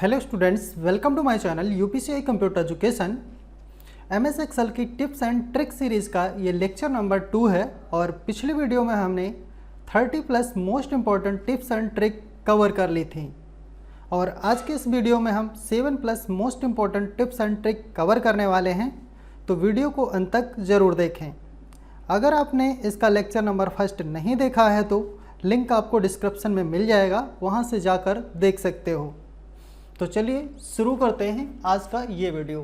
Hello students, welcome to my channel UPCI computer education. MS Excel की tips and tricks series का ये lecture number 2 है और पिछली वीडियो में हमने 30+ most important tips and trick cover कर ली थी और आज के इस वीडियो में हम 7+ most important tips and trick cover करने वाले हैं, तो वीडियो को अंत तक ज़रूर देखें। अगर आपने इसका लेक्चर नंबर फर्स्ट नहीं देखा है तो लिंक आपको डिस्क्रिप्शन में मिल जाएगा, वहाँ से जाकर देख सकते हो। तो चलिए शुरू करते हैं आज का ये वीडियो।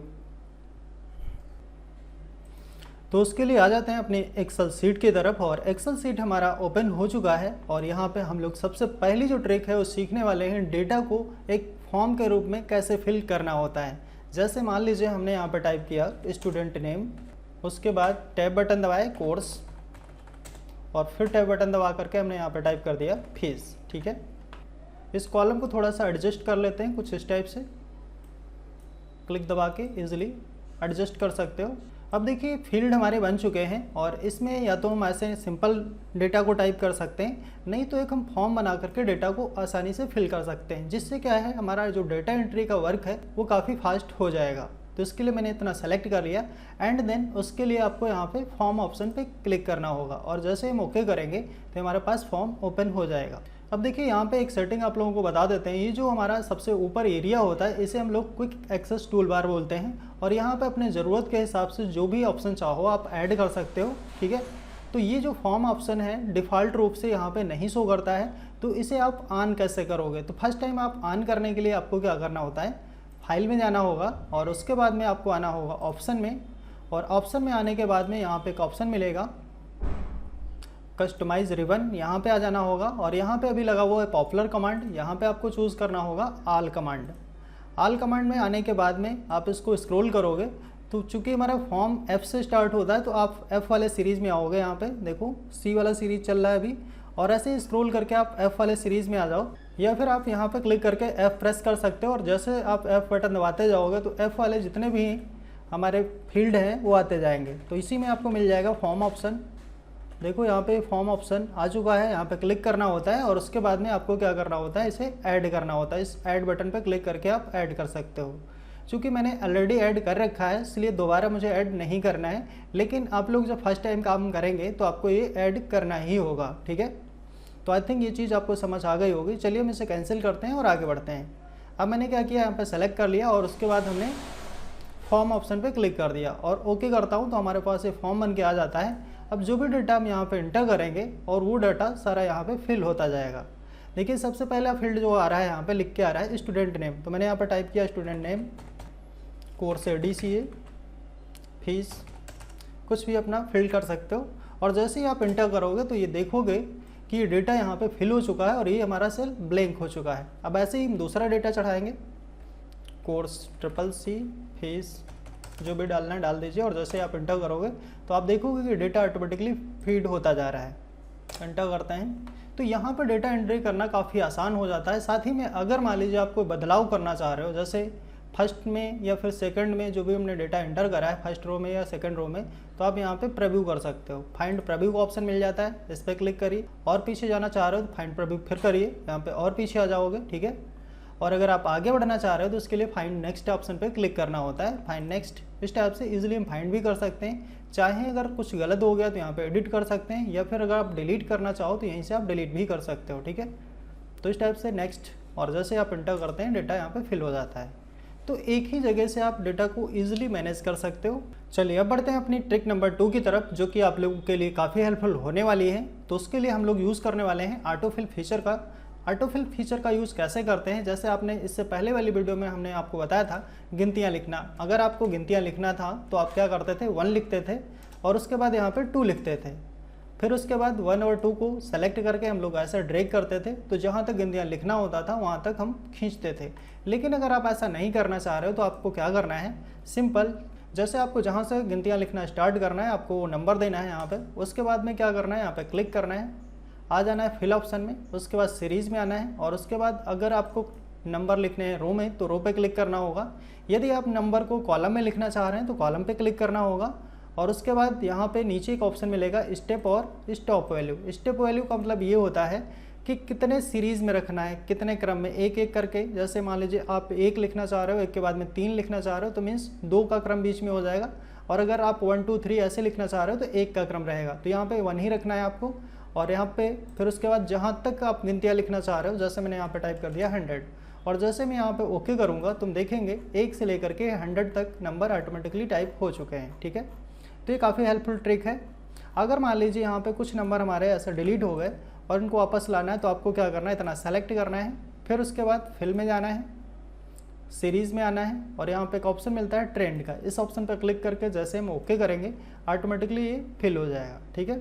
तो उसके लिए आ जाते हैं अपनी एक्सेल सीट की तरफ और एक्सेल सीट हमारा ओपन हो चुका है और यहाँ पे हम लोग सबसे पहली जो ट्रिक है वो सीखने वाले हैं, डेटा को एक फॉर्म के रूप में कैसे फिल करना होता है। जैसे मान लीजिए हमने यहाँ पे टाइप किया स्टूडेंट नेम, उसके बाद टैब बटन दबाए कोर्स और फिर टैब बटन दबा करके हमने यहाँ पे टाइप कर दिया फीस। ठीक है, इस कॉलम को थोड़ा सा एडजस्ट कर लेते हैं कुछ इस टाइप से, क्लिक दबा के इजीली एडजस्ट कर सकते हो। अब देखिए फील्ड हमारे बन चुके हैं और इसमें या तो हम ऐसे सिंपल डेटा को टाइप कर सकते हैं, नहीं तो एक हम फॉर्म बना करके डेटा को आसानी से फिल कर सकते हैं, जिससे क्या है हमारा जो डेटा एंट्री का वर्क है वो काफ़ी फास्ट हो जाएगा। तो इसके लिए मैंने इतना सेलेक्ट कर लिया एंड देन उसके लिए आपको यहाँ पे फॉर्म ऑप्शन पे क्लिक करना होगा और जैसे हम ओके करेंगे तो हमारे पास फॉर्म ओपन हो जाएगा। अब देखिए यहाँ पे एक सेटिंग आप लोगों को बता देते हैं। ये जो हमारा सबसे ऊपर एरिया होता है इसे हम लोग क्विक एक्सेस टूल बार बोलते हैं और यहाँ पे अपने ज़रूरत के हिसाब से जो भी ऑप्शन चाहो आप ऐड कर सकते हो। ठीक है, तो ये जो फॉर्म ऑप्शन है डिफ़ॉल्ट रूप से यहाँ पे नहीं शो करता है, तो इसे आप ऑन कैसे करोगे। तो फर्स्ट टाइम आप ऑन करने के लिए आपको क्या करना होता है, फाइल में जाना होगा और उसके बाद में आपको आना होगा ऑप्शन में, और ऑप्शन में आने के बाद में यहाँ पे एक ऑप्शन मिलेगा कस्टमाइज रिबन, यहाँ पे आ जाना होगा और यहाँ पे अभी लगा हुआ है पॉपुलर कमांड, यहाँ पे आपको चूज़ करना होगा ऑल कमांड। ऑल कमांड में आने के बाद में आप इसको स्क्रॉल करोगे तो चूँकि हमारा फॉर्म F से स्टार्ट होता है तो आप F वाले सीरीज़ में आओगे। यहाँ पे देखो C वाला सीरीज़ चल रहा है अभी, और ऐसे ही स्क्रॉल करके आप F वाले सीरीज़ में आ जाओ, या फिर आप यहाँ पे क्लिक करके F प्रेस कर सकते हो और जैसे आप F बटन दबाते जाओगे तो F वाले जितने भी हमारे फील्ड हैं वो आते जाएंगे। तो इसी में आपको मिल जाएगा फॉर्म ऑप्शन। देखो यहाँ पे फॉर्म ऑप्शन आ चुका है, यहाँ पे क्लिक करना होता है और उसके बाद में आपको क्या करना होता है, इसे ऐड करना होता है। इस ऐड बटन पे क्लिक करके आप ऐड कर सकते हो। चूँकि मैंने ऑलरेडी ऐड कर रखा है इसलिए दोबारा मुझे ऐड नहीं करना है, लेकिन आप लोग जब फर्स्ट टाइम काम करेंगे तो आपको ये ऐड करना ही होगा। ठीक है, तो आई थिंक ये चीज़ आपको समझ आ गई होगी। चलिए हम इसे कैंसिल करते हैं और आगे बढ़ते हैं। अब मैंने क्या किया, यहाँ पर सेलेक्ट कर लिया और उसके बाद हमने फॉर्म ऑप्शन पर क्लिक कर दिया और ओके करता हूँ तो हमारे पास ये फॉर्म बन के आ जाता है। अब जो भी डाटा हम यहाँ पे इंटर करेंगे और वो डाटा सारा यहाँ पे फिल होता जाएगा। देखिए सबसे पहला फील्ड जो आ रहा है यहाँ पे लिख के आ रहा है स्टूडेंट नेम, तो मैंने यहाँ पे टाइप किया student name, course DCA, fees, कुछ भी अपना फिल कर सकते हो। और जैसे ही आप इंटर करोगे तो ये देखोगे कि ये डेटा यहाँ पे फिल हो चुका है और ये हमारा सेल ब्लैंक हो चुका है। अब ऐसे ही हम दूसरा डेटा चढ़ाएँगे, कोर्स CCC, फीस, जो भी डालना है डाल दीजिए और जैसे आप इंटर करोगे तो आप देखोगे कि डेटा ऑटोमेटिकली फीड होता जा रहा है। इंटर करते हैं तो यहाँ पर डेटा एंट्री करना काफ़ी आसान हो जाता है। साथ ही में अगर मान लीजिए आप कोई बदलाव करना चाह रहे हो, जैसे फर्स्ट में या फिर सेकंड में जो भी हमने डेटा एंटर करा है फर्स्ट रो में या सेकंड रो में, तो आप यहाँ पे प्रीव्यू कर सकते हो। फाइंड प्रीव्यू का ऑप्शन मिल जाता है, इस पर क्लिक करिए और पीछे जाना चाह रहे हो तो फाइंड प्रीव्यू फिर करिए, यहाँ पे और पीछे आ जाओगे। ठीक है, और अगर आप आगे बढ़ना चाह रहे हो तो उसके लिए फाइंड नेक्स्ट ऑप्शन पे क्लिक करना होता है। फाइंड नेक्स्ट, इस टाइप से इजीली हम फाइंड भी कर सकते हैं। चाहे अगर कुछ गलत हो गया तो यहाँ पे एडिट कर सकते हैं, या फिर अगर आप डिलीट करना चाहो तो यहीं से आप डिलीट भी कर सकते हो। ठीक है, तो इस टाइप से नेक्स्ट, और जैसे आप इंटर करते हैं डेटा यहाँ पे फिल हो जाता है। तो एक ही जगह से आप डेटा को ईजिली मैनेज कर सकते हो। चलिए अब बढ़ते हैं अपनी ट्रिक नंबर 2 की तरफ, जो कि आप लोगों के लिए काफ़ी हेल्पफुल होने वाली है। तो उसके लिए हम लोग यूज़ करने वाले हैं ऑटोफिल फीचर का। ऑटोफिल फीचर का यूज़ कैसे करते हैं, जैसे आपने इससे पहले वाली वीडियो में हमने आपको बताया था गिनतियाँ लिखना। अगर आपको गिनतियाँ लिखना था तो आप क्या करते थे, 1 लिखते थे और उसके बाद यहाँ पे 2 लिखते थे। फिर उसके बाद 1 और 2 को सेलेक्ट करके हम लोग ऐसा ड्रैग करते थे, तो जहाँ तक गिनतियाँ लिखना होता था वहाँ तक हम खींचते थे। लेकिन अगर आप ऐसा नहीं करना चाह रहे हो तो आपको क्या करना है, सिंपल, जैसे आपको जहाँ से गिनतियाँ लिखना स्टार्ट करना है आपको वो नंबर देना है यहाँ पर। उसके बाद में क्या करना है, यहाँ पर क्लिक करना है, आ जाना है फिल ऑप्शन में, उसके बाद सीरीज़ में आना है और उसके बाद अगर आपको नंबर लिखने हैं रो में तो रो पे क्लिक करना होगा। यदि आप नंबर को कॉलम में लिखना चाह रहे हैं तो कॉलम पे क्लिक करना होगा और उसके बाद यहाँ पे नीचे एक ऑप्शन मिलेगा स्टेप और स्टॉप वैल्यू। स्टेप वैल्यू का मतलब ये होता है कि कितने सीरीज़ में रखना है, कितने क्रम में, एक एक करके। जैसे मान लीजिए आप 1 लिखना चाह रहे हो, एक के बाद में 3 लिखना चाह रहे हो, तो मीन्स 2 का क्रम बीच में हो जाएगा। और अगर आप 1 2 3 ऐसे लिखना चाह रहे हो तो 1 का क्रम रहेगा। तो यहाँ पे 1 ही रखना है आपको। और यहाँ पे फिर उसके बाद जहाँ तक आप गिनतियाँ लिखना चाह रहे हो, जैसे मैंने यहाँ पे टाइप कर दिया 100, और जैसे मैं यहाँ पे ओके करूँगा तुम देखेंगे 1 से लेकर के 100 तक नंबर ऑटोमेटिकली टाइप हो चुके हैं। ठीक है, तो ये काफ़ी हेल्पफुल ट्रिक है। अगर मान लीजिए यहाँ पे कुछ नंबर हमारे ऐसे डिलीट हो गए और इनको वापस लाना है, तो आपको क्या करना है, इतना सेलेक्ट करना है, फिर उसके बाद फिल में जाना है, सीरीज़ में आना है, और यहाँ पे एक ऑप्शन मिलता है ट्रेंड का। इस ऑप्शन पर क्लिक करके जैसे हम ओके करेंगे ऑटोमेटिकली ये फिल हो जाएगा। ठीक है,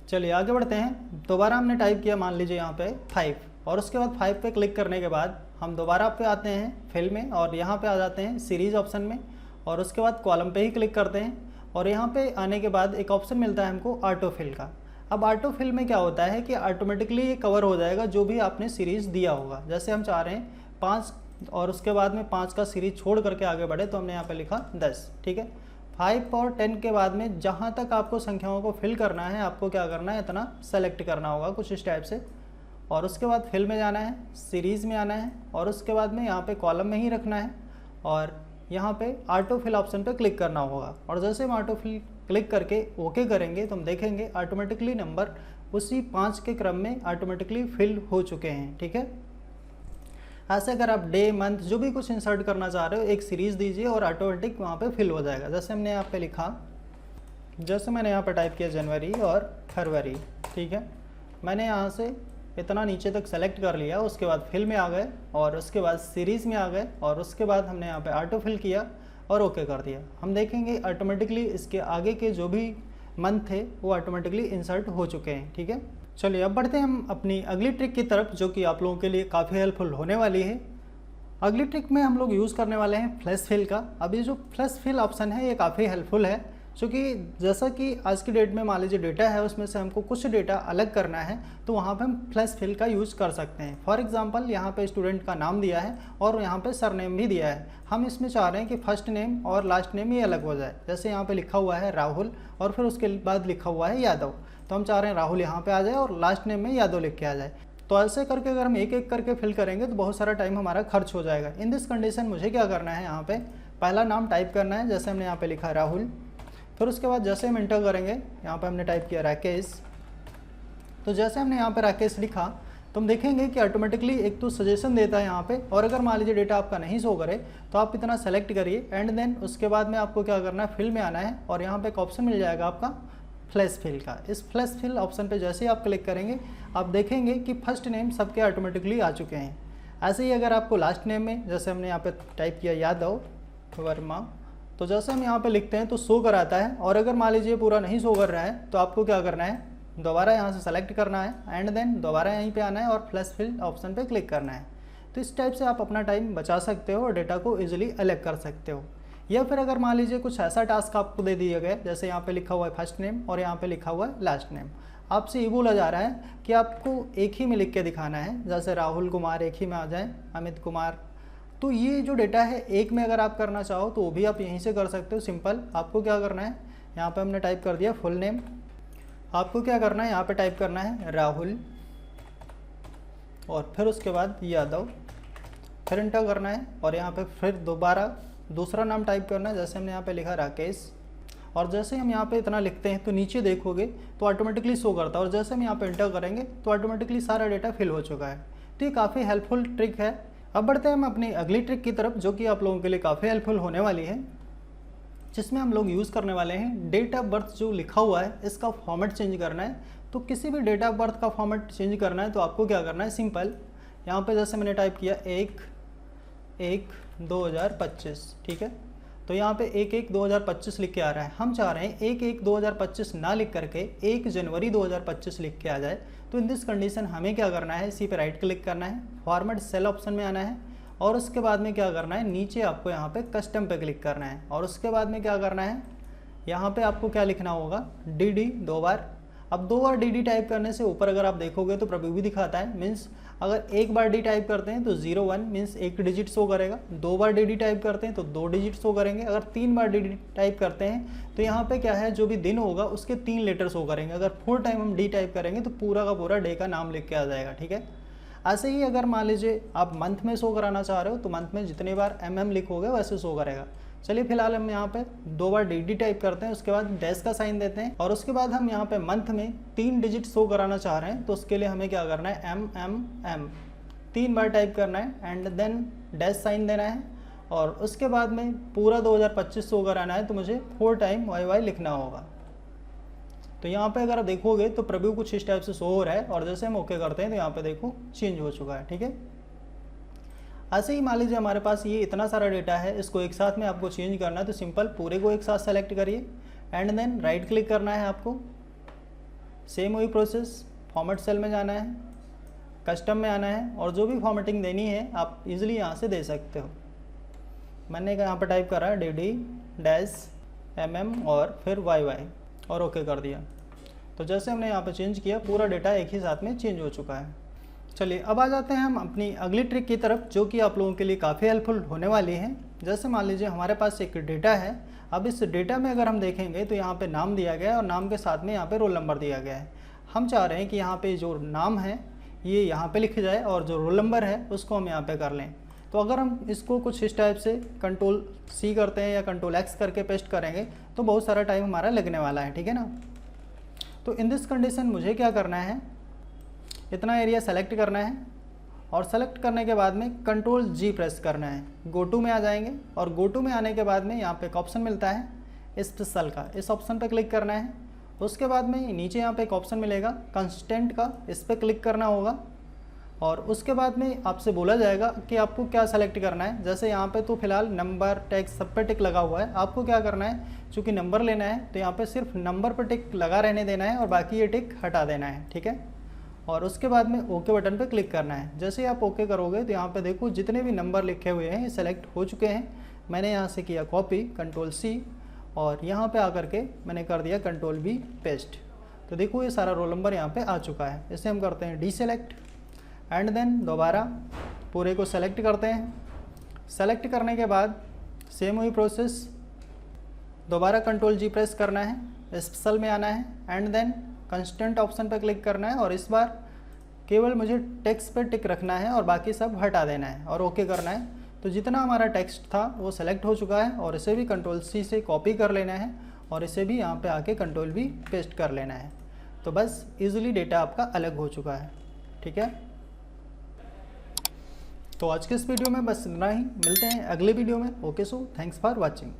चलिए आगे बढ़ते हैं। दोबारा हमने टाइप किया मान लीजिए यहाँ पे 5, और उसके बाद 5 पे क्लिक करने के बाद हम दोबारा पे आते हैं फिल में, और यहाँ पे आ जाते हैं सीरीज़ ऑप्शन में, और उसके बाद कॉलम पे ही क्लिक करते हैं। और यहाँ पे आने के बाद एक ऑप्शन मिलता है हमको ऑटो फिल का। अब ऑटो फिल में क्या होता है कि ऑटोमेटिकली ये कवर हो जाएगा जो भी आपने सीरीज़ दिया होगा। जैसे हम चाह रहे हैं 5 और उसके बाद में 5 का सीरीज छोड़ करके आगे बढ़े, तो हमने यहाँ पे लिखा 10। ठीक है, 5 और 10 के बाद में जहाँ तक आपको संख्याओं को फिल करना है, आपको क्या करना है, इतना सेलेक्ट करना होगा कुछ इस टाइप से, और उसके बाद फिल में जाना है, सीरीज़ में आना है, और उसके बाद में यहाँ पे कॉलम में ही रखना है, और यहाँ पे ऑटो फिल ऑप्शन पे क्लिक करना होगा। और जैसे हम ऑटो फिल क्लिक करके ओके करेंगे तो हम देखेंगे ऑटोमेटिकली नंबर उसी 5 के क्रम में ऑटोमेटिकली फिल हो चुके हैं। ठीक है, ऐसे अगर आप डे मंथ जो भी कुछ इंसर्ट करना चाह रहे हो, एक सीरीज़ दीजिए और ऑटोमेटिक वहाँ पे फिल हो जाएगा। जैसे हमने यहाँ पे लिखा, जैसे मैंने यहाँ पे टाइप किया जनवरी और फरवरी। ठीक है, मैंने यहाँ से इतना नीचे तक सेलेक्ट कर लिया, उसके बाद फिल में आ गए, और उसके बाद सीरीज़ में आ गए, और उसके बाद हमने यहाँ पे ऑटो फिल किया और ओके कर दिया। हम देखेंगे ऑटोमेटिकली इसके आगे के जो भी मंथ थे वो ऑटोमेटिकली इंसर्ट हो चुके हैं। ठीक है, चलिए अब बढ़ते हैं हम अपनी अगली ट्रिक की तरफ, जो कि आप लोगों के लिए काफ़ी हेल्पफुल होने वाली है। अगली ट्रिक में हम लोग यूज़ करने वाले हैं फ्लैश फिल का। अब ये जो फ्लैश फिल ऑप्शन है ये काफ़ी हेल्पफुल है, क्योंकि जैसा कि आज की डेट में मान लीजिए डेटा है, उसमें से हमको कुछ डेटा अलग करना है, तो वहाँ पे हम फ्लैश फिल का यूज़ कर सकते हैं। फॉर एग्जांपल यहाँ पे स्टूडेंट का नाम दिया है और यहाँ पे सरनेम भी दिया है। हम इसमें चाह रहे हैं कि फर्स्ट नेम और लास्ट नेम ये अलग हो जाए। जैसे यहाँ पे लिखा हुआ है राहुल और फिर उसके बाद लिखा हुआ है यादव, तो हम चाह रहे हैं राहुल यहाँ पे आ जाए और लास्ट नेम में यादव लिख के आ जाए। तो ऐसे करके अगर हम एक एक करके फिल करेंगे तो बहुत सारा टाइम हमारा खर्च हो जाएगा। इन दिस कंडीशन मुझे क्या करना है, यहाँ पे पहला नाम टाइप करना है, जैसे हमने यहाँ पे लिखा राहुल। फिर उसके बाद जैसे हम इंटर करेंगे, यहाँ पे हमने टाइप किया राकेश। तो जैसे हमने यहाँ पे राकेश लिखा तो हम देखेंगे कि ऑटोमेटिकली एक तो सजेशन देता है यहाँ पे, और अगर मान लीजिए डेटा आपका नहीं शो करे तो आप इतना सेलेक्ट करिए, एंड देन उसके बाद में आपको क्या करना है, फिल में आना है, और यहाँ पे एक ऑप्शन मिल जाएगा आपका फ्लैश फिल का। इस फ्लैश फिल ऑप्शन पे जैसे ही आप क्लिक करेंगे आप देखेंगे कि फर्स्ट नेम सबके ऑटोमेटिकली आ चुके हैं। ऐसे ही अगर आपको लास्ट नेम में, जैसे हमने यहाँ पे टाइप किया यादव वर्मा, तो जैसे हम यहाँ पे लिखते हैं तो शो कराता है, और अगर मान लीजिए पूरा नहीं शो कर रहा है तो आपको क्या करना है, दोबारा यहाँ से सेलेक्ट करना है, एंड देन दोबारा यहीं पे आना है और फ्लैश फिल ऑप्शन पे क्लिक करना है। तो इस टाइप से आप अपना टाइम बचा सकते हो और डेटा को ईजिली अलग कर सकते हो। या फिर अगर मान लीजिए कुछ ऐसा टास्क आपको दे दिया गया, जैसे यहाँ पे लिखा हुआ है फर्स्ट नेम और यहाँ पे लिखा हुआ है लास्ट नेम, आपसे ये बोला जा रहा है कि आपको एक ही में लिख के दिखाना है, जैसे राहुल कुमार एक ही में आ जाए, अमित कुमार। तो ये जो डेटा है एक में अगर आप करना चाहो तो वो भी आप यहीं से कर सकते हो। सिंपल, आपको क्या करना है, यहाँ पे हमने टाइप कर दिया फुल नेम, आपको क्या करना है, यहाँ पे टाइप करना है राहुल और फिर उसके बाद यादव, फिर इंटर करना है, और यहाँ पे फिर दोबारा दूसरा नाम टाइप करना है, जैसे हमने यहाँ पे लिखा राकेश। और जैसे हम यहाँ पे इतना लिखते हैं तो नीचे देखोगे तो ऑटोमेटिकली शो करता है, और जैसे हम यहाँ पे इंटर करेंगे तो ऑटोमेटिकली सारा डेटा फिल हो चुका है। तो ये काफ़ी हेल्पफुल ट्रिक है। अब बढ़ते हैं हम अपनी अगली ट्रिक की तरफ, जो कि आप लोगों के लिए काफ़ी हेल्पफुल होने वाली है, जिसमें हम लोग यूज़ करने वाले हैं डेट ऑफ बर्थ जो लिखा हुआ है इसका फॉर्मेट चेंज करना है। तो किसी भी डेट ऑफ बर्थ का फॉर्मेट चेंज करना है तो आपको क्या करना है, सिंपल यहाँ पे जैसे मैंने टाइप किया 1/1/2025, ठीक है। तो यहाँ पे 1/1/2025 लिख के आ रहा है, हम चाह रहे हैं 1/1/2025 ना लिख करके 1 जनवरी 2025 लिख के आ जाए। तो इन दिस कंडीशन हमें क्या करना है, इसी पे राइट क्लिक करना है, फॉर्मेट सेल ऑप्शन में आना है, और उसके बाद में क्या करना है, नीचे आपको यहाँ पे कस्टम पे क्लिक करना है, और उसके बाद में क्या करना है, यहाँ पे आपको क्या लिखना होगा, DD 2 बार। अब 2 बार DD टाइप करने से ऊपर अगर आप देखोगे तो प्रीव्यू भी दिखाता है, मीन्स अगर एक बार डी टाइप करते हैं तो 01 मीन्स एक डिजिट शो करेगा, 2 बार डी टाइप करते हैं तो 2 डिजिट शो करेंगे, अगर 3 बार डी टाइप करते हैं तो यहाँ पे क्या है, जो भी दिन होगा उसके 3 लेटर शो करेंगे। अगर 4 टाइम हम डी टाइप करेंगे तो पूरा का पूरा डे का नाम लिख के आ जाएगा, ठीक है। ऐसे ही अगर मान लीजिए आप मंथ में शो कराना चाह रहे हो तो मंथ में जितनी बार MM लिखोगे वैसे शो करेगा। चलिए फिलहाल हम यहाँ पे 2 बार डी टाइप करते हैं, उसके बाद डैश का साइन देते हैं और उसके बाद हम यहाँ पे मंथ में 3 डिजिट शो कराना चाह रहे हैं तो उसके लिए हमें क्या करना है, MM 3 बार टाइप करना है एंड देन डैश साइन देना है और उसके बाद में पूरा 2025 शो कराना है तो मुझे 4 टाइम YY लिखना होगा। तो यहाँ पे अगर आप देखोगे तो प्रीव्यू कुछ इस टाइप से शो हो रहा है और जैसे हम ओके करते हैं तो यहाँ पे देखो चेंज हो चुका है, ठीक है। ऐसे ही मान लीजिए हमारे पास ये इतना सारा डेटा है, इसको एक साथ में आपको चेंज करना है तो सिंपल पूरे को एक साथ सेलेक्ट करिए एंड देन राइट क्लिक करना है आपको। सेम वही प्रोसेस, फॉर्मेट सेल में जाना है, कस्टम में आना है और जो भी फॉर्मेटिंग देनी है आप इजीली यहाँ से दे सकते हो। मैंने यहाँ पर टाइप करा DD-MM और फिर YY और ओके कर दिया। तो जैसे हमने यहाँ पे चेंज किया पूरा डेटा एक ही साथ में चेंज हो चुका है। चलिए अब आ जाते हैं हम अपनी अगली ट्रिक की तरफ जो कि आप लोगों के लिए काफ़ी हेल्पफुल होने वाली है। जैसे मान लीजिए हमारे पास एक डेटा है, अब इस डेटा में अगर हम देखेंगे तो यहाँ पे नाम दिया गया है और नाम के साथ में यहाँ पे रोल नंबर दिया गया है। हम चाह रहे हैं कि यहाँ पे जो नाम है ये यहाँ पे लिख जाए और जो रोल नंबर है उसको हम यहाँ पे कर लें। तो अगर हम इसको कुछ इस टाइप से Ctrl+C करते हैं या Ctrl+X करके पेस्ट करेंगे तो बहुत सारा टाइम हमारा लगने वाला है, ठीक है ना। तो इन दिस कंडीशन मुझे क्या करना है, इतना एरिया सेलेक्ट करना है और सेलेक्ट करने के बाद में Ctrl+G प्रेस करना है। गो टू में आ जाएंगे और गो टू में आने के बाद में यहाँ पे एक ऑप्शन मिलता है स्पेशल का, इस ऑप्शन पे क्लिक करना है। उसके बाद में नीचे यहाँ पे एक ऑप्शन मिलेगा कंस्टेंट का, इस पर क्लिक करना होगा और उसके बाद में आपसे बोला जाएगा कि आपको क्या सेलेक्ट करना है। जैसे यहाँ पे तो फिलहाल नंबर, टेक्स्ट सब पे टिक लगा हुआ है, आपको क्या करना है, चूँकि नंबर लेना है तो यहाँ पे सिर्फ नंबर पर टिक लगा रहने देना है और बाकी ये टिक हटा देना है, ठीक है। और उसके बाद में ओके बटन पे क्लिक करना है। जैसे ही आप ओके करोगे तो यहाँ पे देखो जितने भी नंबर लिखे हुए हैं ये सेलेक्ट हो चुके हैं। मैंने यहाँ से किया कॉपी Ctrl+C और यहाँ पे आकर के मैंने कर दिया Ctrl+V पेस्ट। तो देखो ये सारा रोल नंबर यहाँ पे आ चुका है। इसे हम करते हैं डीसेलेक्ट एंड देन दोबारा पूरे को सेलेक्ट करते हैं। सेलेक्ट करने के बाद सेम वही प्रोसेस, दोबारा Ctrl+G प्रेस करना है, स्पेशल में आना है एंड देन कंस्टेंट ऑप्शन पर क्लिक करना है और इस बार केवल मुझे टेक्स्ट पर टिक रखना है और बाकी सब हटा देना है और ओके करना है। तो जितना हमारा टेक्स्ट था वो सेलेक्ट हो चुका है और इसे भी Ctrl+C से कॉपी कर लेना है और इसे भी यहाँ पे आके Ctrl+V पेस्ट कर लेना है। तो बस इजीली डेटा आपका अलग हो चुका है, ठीक है। तो आज के इस वीडियो में बस इतना ही, मिलते हैं अगले वीडियो में। Okay, so thanks for watching.